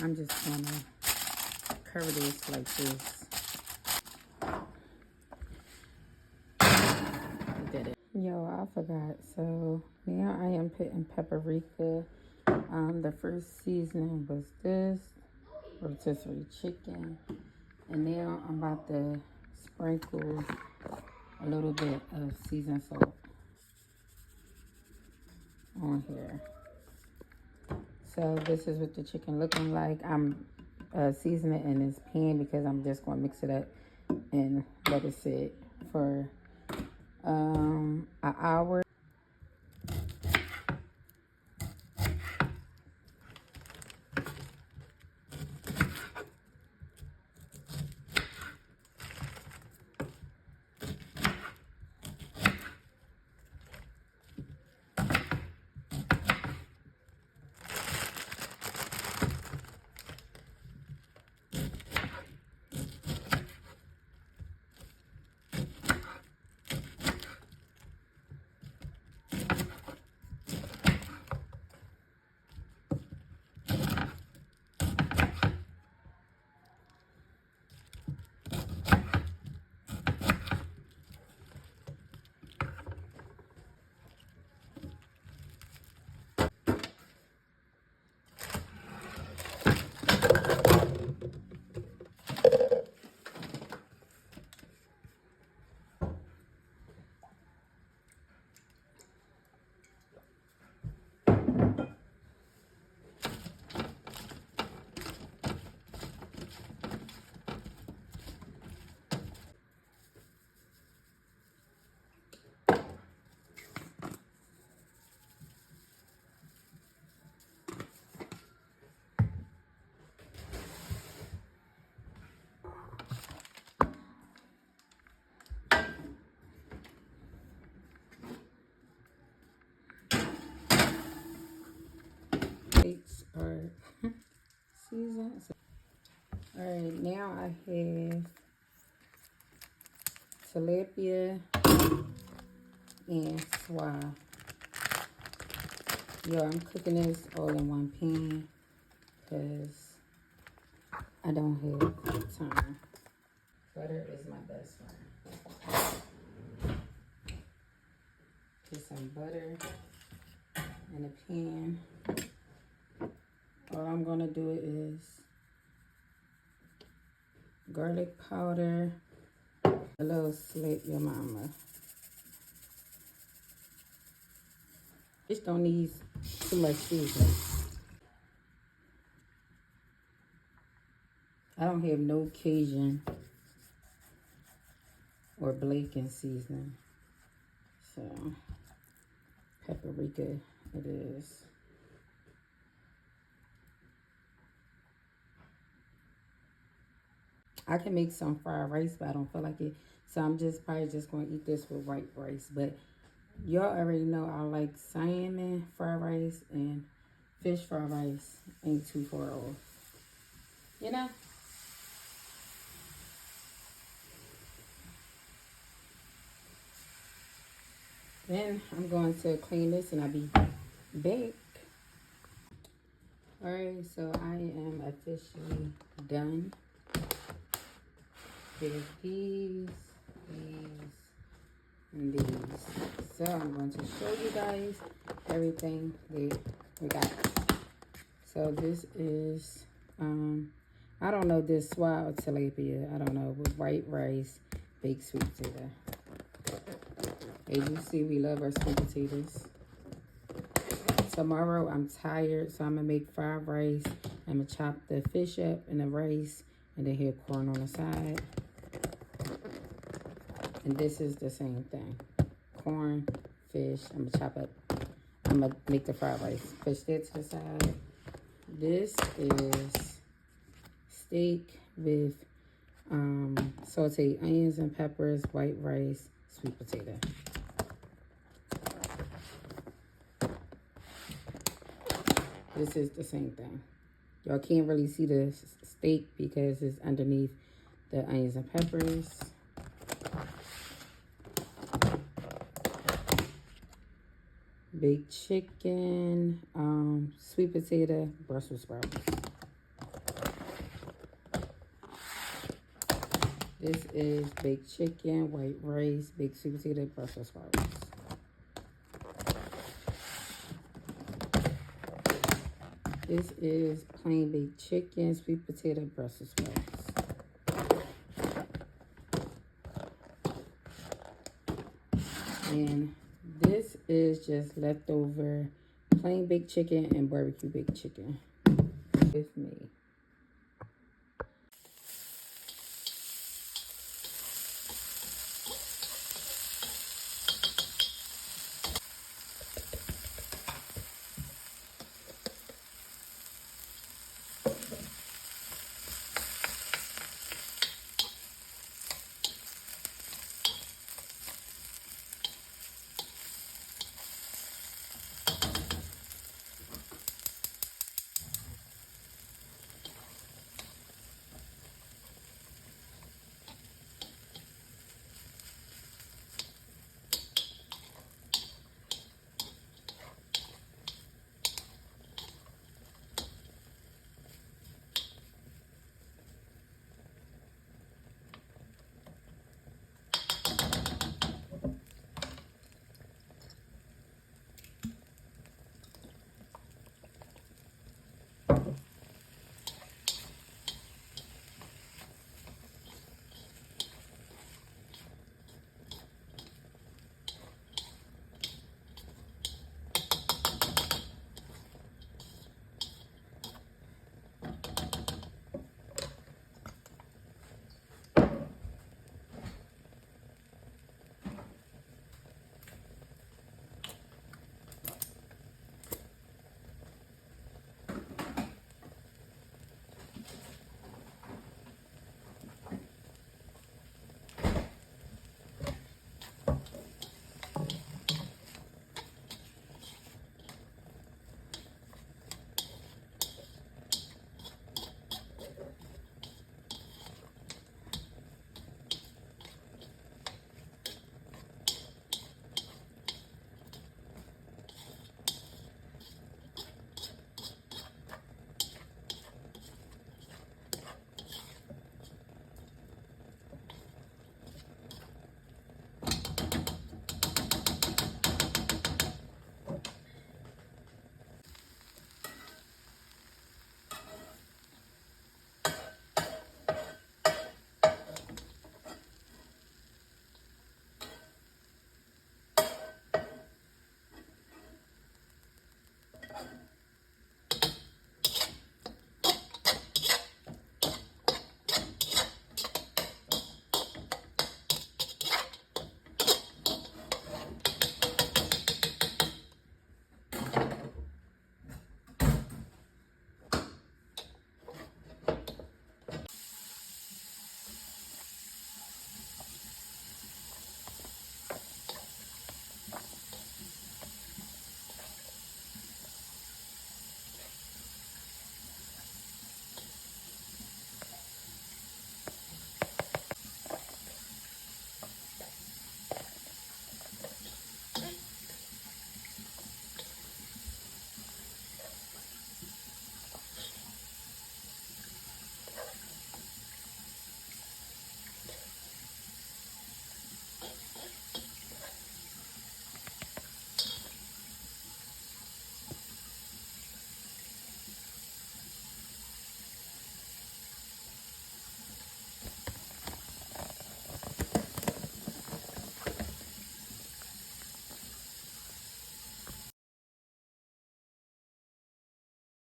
I'm just gonna cover this like this. Did it. Yo, I forgot. So now I am putting paprika. The first seasoning was this rotisserie chicken. And now I'm about to sprinkle a little bit of seasoned salt on here. So this is what the chicken looking like. I'm seasoning it in this pan because I'm just going to mix it up and let it sit for an hour. Plates are seasoned. Alright, now I have tilapia and swai. Yo, I'm cooking this all in one pan because I don't have time. Butter is my best friend. Put some butter in a pan. All I'm gonna do is garlic powder, a little slip your mama. This don't need too much seasoning. I don't have no Cajun or Blackened seasoning, so paprika it is. I can make some fried rice, but I don't feel like it. So I'm probably just going to eat this with white rice. But y'all already know I like salmon fried rice and fish fried rice ain't too far off. You know? Then I'm going to clean this and I'll be back. Alright, so I am officially done. There's these, and these. So I'm going to show you guys everything that we got. So this is, I don't know, this swai or tilapia. I don't know, with white rice, baked sweet potato. As you see, we love our sweet potatoes. Tomorrow I'm tired, so I'm gonna make fried rice. I'm gonna chop the fish up and the rice, and then have corn on the side. And this is the same thing. Corn, fish, I'm gonna chop up. I'm gonna make the fried rice. Push that to the side. This is steak with sauteed onions and peppers, white rice, sweet potato. This is the same thing. Y'all can't really see the steak because it's underneath the onions and peppers. Baked chicken, sweet potato, Brussels sprouts. This is baked chicken, white rice, baked sweet potato, Brussels sprouts. This is plain baked chicken, sweet potato, Brussels sprouts. And this is just leftover plain baked chicken and barbecue baked chicken with me.